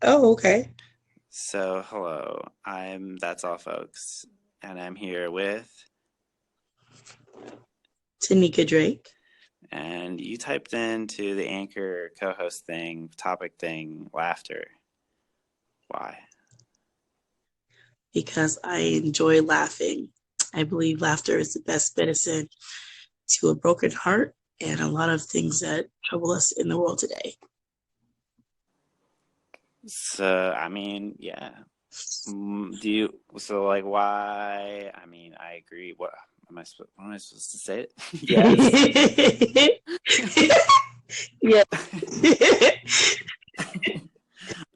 Oh, okay. So, hello, I'm That's All Folks, and I'm here with, Tanika Drake. and you typed into the anchor co host thing, topic thing, laughter. Why? Because I enjoy laughing. I believe laughter is the best medicine to a broken heart and a lot of things that trouble us in the world today. So, yeah. Like, why? I agree. What am I supposed to say? Yes. Yeah.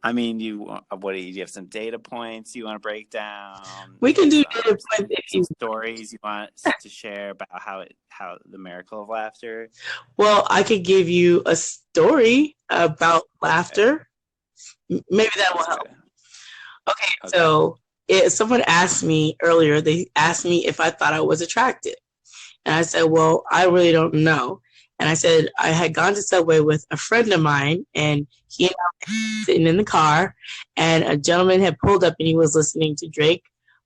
Do you have some data points you want to break down? We Do you can have do data points if some you. stories you want to share about how the miracle of laughter? Well, I could give you a story about Okay, laughter. Maybe that will let's go. help. Okay, Okay. so someone asked me earlier, they asked me if I thought I was attractive. And I said, well, I really don't know. And I said, I had gone to Subway with a friend of mine, and he and I were sitting in the car, and a gentleman had pulled up and he was listening to Drake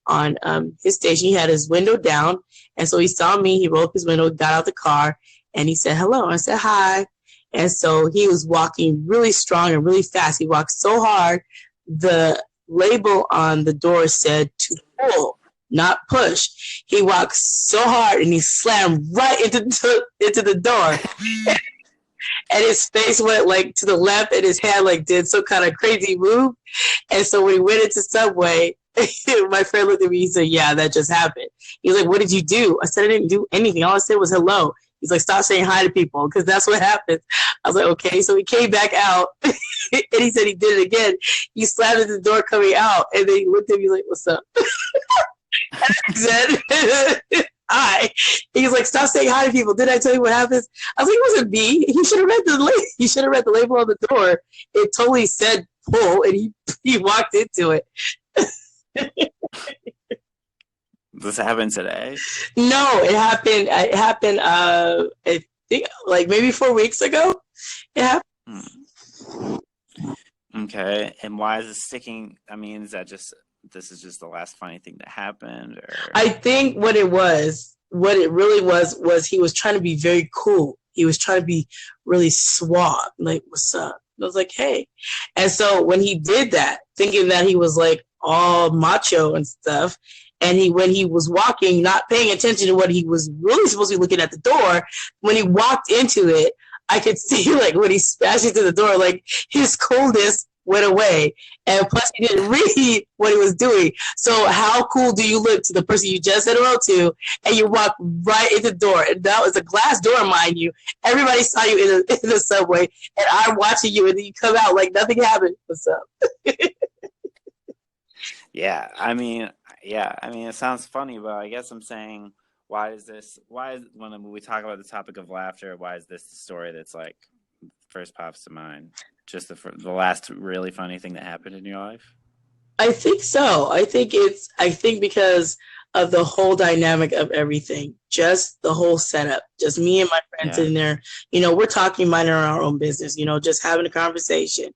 on his station. He had his window down. And so he saw me, he rolled up his window, got out the car, and he said, hello. And I said, hi. And so he was walking really strong and really fast. He walked so hard, the label on the door said to pull, not push. He walked so hard and he slammed right into the door. And his face went like to the left and his hand like did some kind of crazy move. And so when he went into Subway, my friend looked at me, he said, yeah, that just happened. He's like, what did you do? I said, I didn't do anything. All I said was hello. He's like, stop saying hi to people because that's what happens. I was like, okay. So he came back out and he said he did it again. He slammed at the door coming out and then he looked at me like, what's up? He said, hi. He's like, stop saying hi to people. Did I tell you what happens? I was like, it wasn't me. He should have read he should have read the label on the door. It totally said pull and he walked into it. This happened today. No, it happened. It happened. I think like maybe 4 weeks ago. It happened. Hmm. Okay, and why is this sticking? Is that just this is just the last funny thing that happened, or I think what it really was he was trying to be very cool. He was trying to be really suave. Like, what's up? I was like, hey. And so when he did that, thinking that he was like all macho and stuff, and when he was walking, not paying attention to what he was really supposed to be looking at the door, when he walked into it, I could see like when he smashed into the door, like his coolness went away. And plus he didn't read what he was doing. So how cool do you look to the person you just said hello to, and you walk right into the door? And that was a glass door, mind you. Everybody saw you in the subway, and I'm watching you, and then you come out like nothing happened. What's up? yeah, it sounds funny, but I guess I'm saying, when we talk about the topic of laughter, why is this the story that's like first pops to mind? Just the last really funny thing that happened in your life? I think so. I think because of the whole dynamic of everything, just the whole setup, just me and my friends Yeah. in there, we're talking, minding our own business, just having a conversation,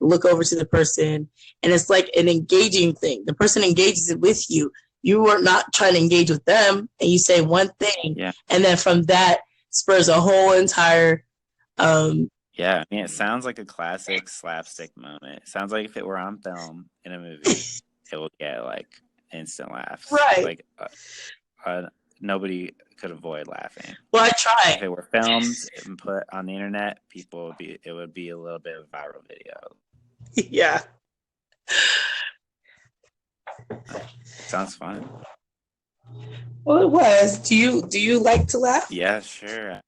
look over to the person, and it's like an engaging thing. The person engages with you. You are not trying to engage with them, and you say one thing, Yeah. and then from that spurs a whole entire Yeah, it sounds like a classic slapstick moment. It sounds like if it were on film in a movie, it would get like instant laughs. right. Like nobody could avoid laughing. Well, I try. If it were filmed and put on the internet, it would be a little bit of a viral video. Yeah. Sounds fun. Well, it was. Do you like to laugh? Yeah, sure.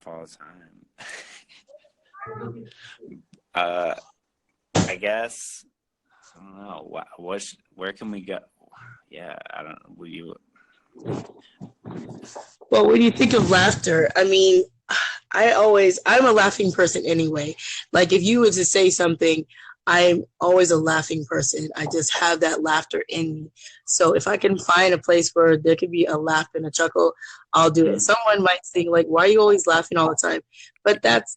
All the time. I guess I don't know. Where can we go? Yeah, I don't know. Will you? Well, when you think of laughter, I mean, I'm a laughing person anyway. Like if you were to say something, I'm always a laughing person. I just have that laughter in me. So if I can find a place where there could be a laugh and a chuckle, I'll do it. Someone might think like, "Why are you always laughing all the time?" But that's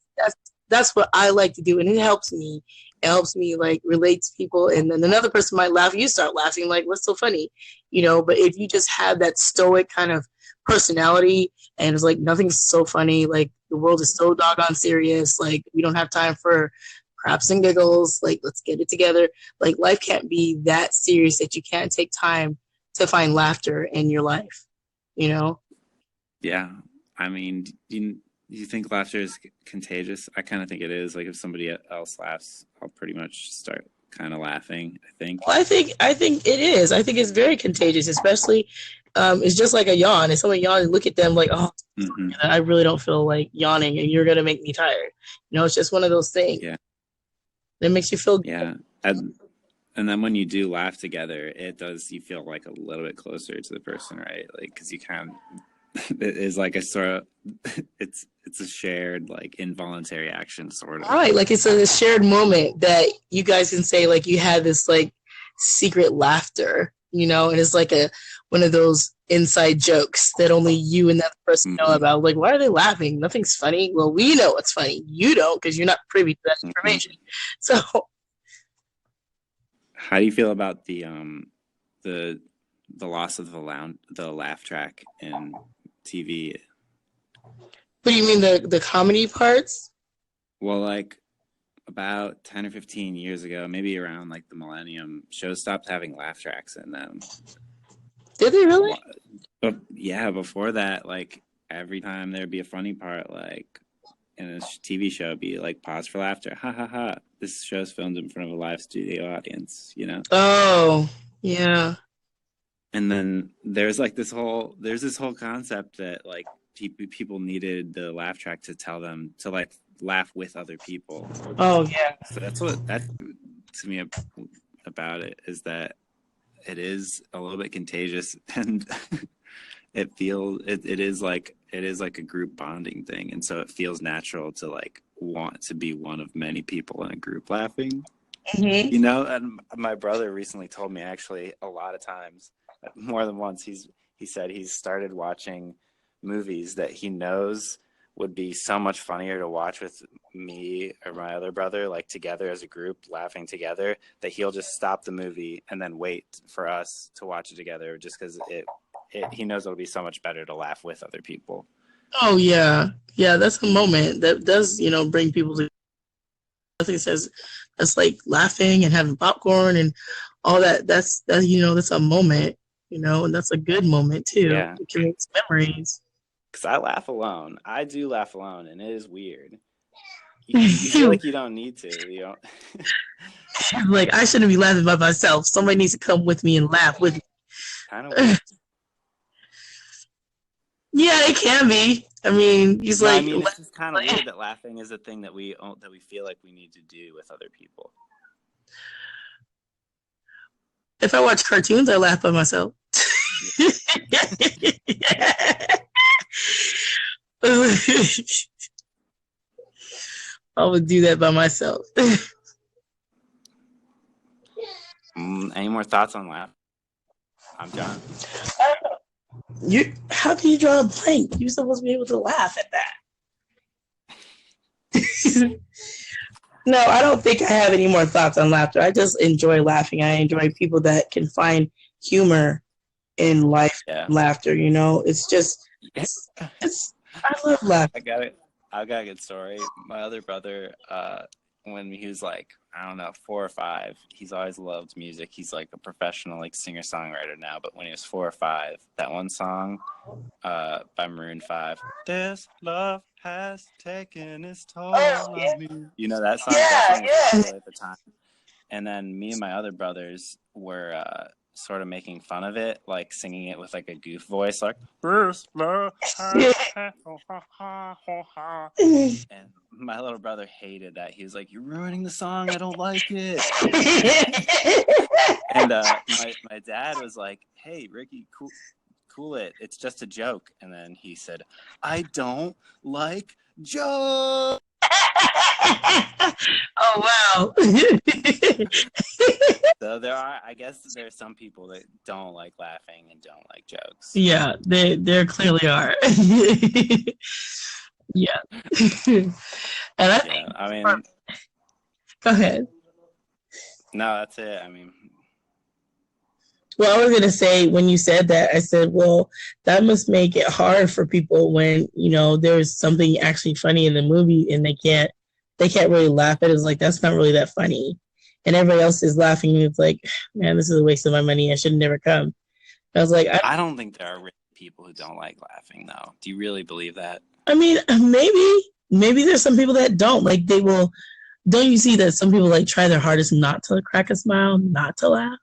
that's what I like to do, and it helps me. It helps me like relate to people, and then another person might laugh. You start laughing, like, "What's so funny?" But if you just have that stoic kind of personality, and it's like nothing's so funny, like the world is so doggone serious, like we don't have time for craps and giggles. Like let's get it together. Like life can't be that serious that you can't take time to find laughter in your life. You know. Yeah. I mean, do you think laughter is contagious? I kind of think it is. Like if somebody else laughs, I'll pretty much start kind of laughing, I think. Well, I think it is. I think it's very contagious, especially it's just like a yawn. If someone yawns, look at them like, oh, Mm-hmm. I really don't feel like yawning, and you're gonna make me tired. It's just one of those things. Yeah. That makes you feel good. Yeah. And then when you do laugh together, you feel like a little bit closer to the person, right? Like, because you kind of, it is like a sort of, it's a shared, like, involuntary action, sort of. Right, like it's a shared moment that you guys can say, like you had this like secret laughter, and it's like one of those inside jokes that only you and that person know about. Like, why are they laughing? Nothing's funny. Well, we know what's funny. You don't, because you're not privy to that information. So, how do you feel about the loss of the laugh track in TV? what do you mean the comedy parts? Well, like about 10 or 15 years ago, maybe around like the millennium, shows stopped having laugh tracks in them. Did they really? But yeah, before that, like every time there'd be a funny part, like in a TV show, it'd be like pause for laughter, ha ha ha. This show's filmed in front of a live studio audience, Oh, yeah. And then there's this whole concept that like people needed the laugh track to tell them to like laugh with other people. Oh, yeah. So that's to me about it, is that it is a little bit contagious, and it is like a group bonding thing, and so it feels natural to like want to be one of many people in a group laughing. Mm-hmm. And my brother recently told me, actually, a lot of times, more than once, he said he's started watching movies that he knows would be so much funnier to watch with me or my other brother, like together as a group laughing together, that he'll just stop the movie and then wait for us to watch it together, just because he knows it'll be so much better to laugh with other people. Oh, yeah. Yeah, that's a moment that does, bring people together. I think it says that's like laughing and having popcorn and all that. That's a moment, and that's a good moment too. Yeah. It creates memories. Because I laugh alone. I do laugh alone, and it is weird. You feel like you don't need to. You don't. Like, I shouldn't be laughing by myself. Somebody needs to come with me and laugh with me. Kind of weird. Yeah, it can be. I mean, it's just kind of weird that laughing is a thing that we feel like we need to do with other people. If I watch cartoons, I laugh by myself. I would do that by myself. Any more thoughts on laugh? I'm done. How can you draw a blank? You're supposed to be able to laugh at that. No, I don't think I have any more thoughts on laughter. I just enjoy laughing. I enjoy people that can find humor in life. Yeah. And laughter, it's just, I love laughing. I got a good story. My other brother, when he was like, I don't know, 4 or 5, he's always loved music. He's like a professional like singer-songwriter now, but when he was 4 or 5, that one song by Maroon 5, "This love has taken its toll on me." You know that song? Yeah, that song was at the time. And then me and my other brothers were sort of making fun of it, like singing it with like a goof voice, like "This love has and my little brother hated that. He was like, "You're ruining the song. I don't like it." And my dad was like, "Hey, Ricky, cool it. It's just a joke." And then he said, "I don't like jokes." Oh, wow. So I guess there are some people that don't like laughing and don't like jokes. Yeah, there clearly are. Yeah. And I think, Yeah, I mean, go ahead. no, that's it. I mean, Well, I was going to say, when you said that, I said, well, that must make it hard for people when, there's something actually funny in the movie and they can't really laugh at it. It's like, that's not really that funny. And everybody else is laughing. And it's like, man, this is a waste of my money. I should have never come. I was like, I don't think there are really people who don't like laughing, though. Do you really believe that? I mean, maybe there's some people that don't. Like, they will, don't you see that some people like try their hardest not to crack a smile, not to laugh?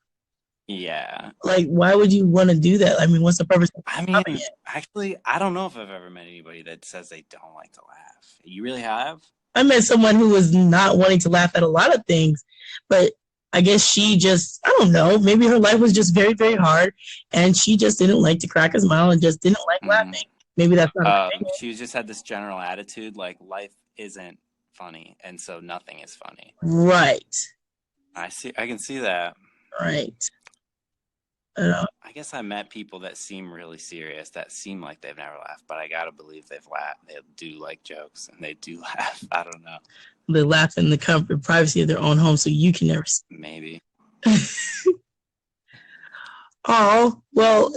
Yeah. Like, why would you want to do that? I mean, what's the purpose of I having mean, it? actually, I don't know if I've ever met anybody that says they don't like to laugh. You really have? I met someone who was not wanting to laugh at a lot of things, but I guess she just, I don't know, maybe her life was just very, very hard and she just didn't like to crack a smile and just didn't like Mm. laughing. Maybe that's not her thing. She just had this general attitude like life isn't funny, and so nothing is funny. Right. I can see that. Right. I guess I met people that seem really serious, that seem like they've never laughed, but I gotta believe they've laughed. They do like jokes, and they do laugh. I don't know. They laugh in the comfort and privacy of their own home so you can never see. Maybe. Oh, well,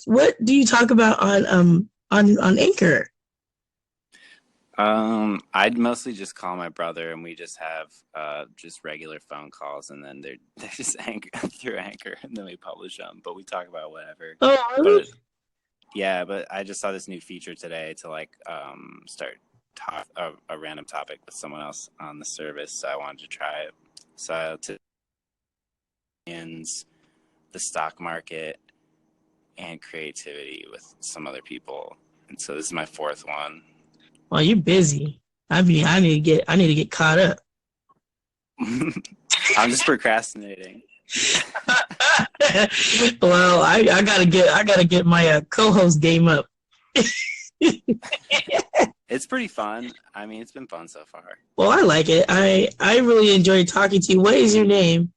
what do you talk about on Anchor? I'd mostly just call my brother, and we just have just regular phone calls, and then they're just anchor through Anchor, and then we publish them. But we talk about whatever. Oh, really? But yeah, but I just saw this new feature today to like start talk a random topic with someone else on the service, so I wanted to try it. So to the stock market and creativity with some other people, and so this is my fourth one. Well, you're busy. I mean, I need to get caught up. I'm just procrastinating. Well, I gotta get my co-host game up. It's pretty fun. I mean, it's been fun so far. Well, I like it. I really enjoyed talking to you. What is your name?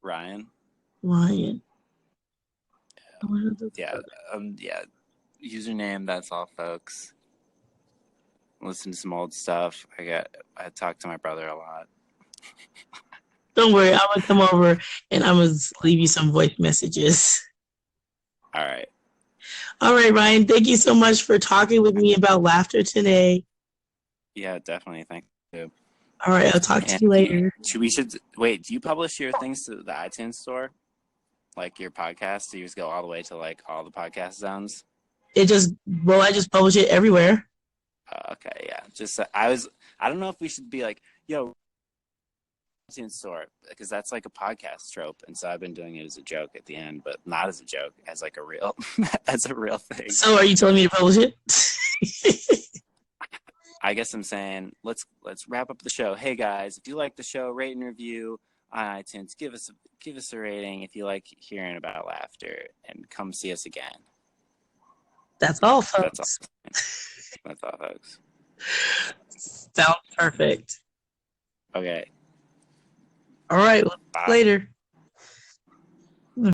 Ryan. Ryan. Yeah. Yeah. Username. That's all, folks. Listen to some old stuff. I talk to my brother a lot. Don't worry, I'm gonna come over and I'm gonna leave you some voice messages. All right. All right, Ryan. Thank you so much for talking with me about laughter today. Yeah, definitely. Thank you. All right, I'll talk to you later. We should wait. Do you publish your things to the iTunes store, like your podcast? Do you just go all the way to like all the podcast zones? I just publish it everywhere. Okay, yeah. Just I don't know if we should be like, yo, iTunes store, because that's like a podcast trope, and so I've been doing it as a joke at the end, but not as a joke, as like a real, as a real thing. So, are you telling me to publish it? I guess I'm saying let's wrap up the show. Hey guys, if you like the show, rate and review on iTunes. Give us a rating if you like hearing about laughter, and come see us again. That's all, folks. That's all, folks. Sounds perfect. Okay. All right. Later.